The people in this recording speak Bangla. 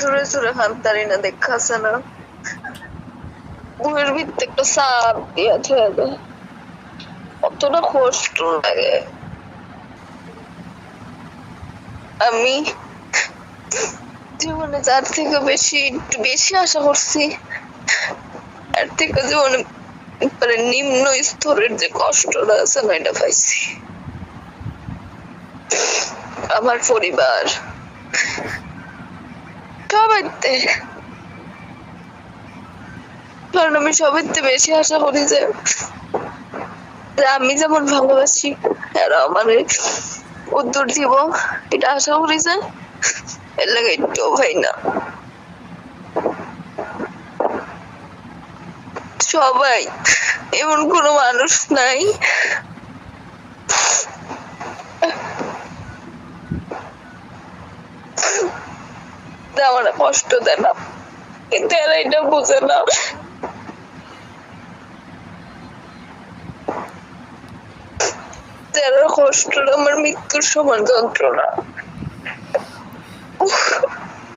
জোরে জোরে হাততালি না দেখাছে না বুকের ভিতরে একটা চাপ দিয়া থয়ে দেয় কতটা কষ্ট লাগে আমি জীবনে যার থেকে বেশি একটু বেশি আশা করছি এর থেকে জীবনে মানে নিম্ন স্তরের যে কষ্টটা আছে না এটা পাইছি আমার পরিবার সবাইতে কারণ আমি সবাইতে বেশি আশা করি যে আমি যেমন ভালোবাসি এরা আমারে উত্তর দিব এটা আশা করি যে এর লাগে একটু ভাই না সবাই এমন কোনো মানুষ নাই আমার কষ্ট দেয় না কিন্তু এরা এটা বুঝে না যারা কষ্ট আমার মৃত্যুর সমান যন্ত্রণা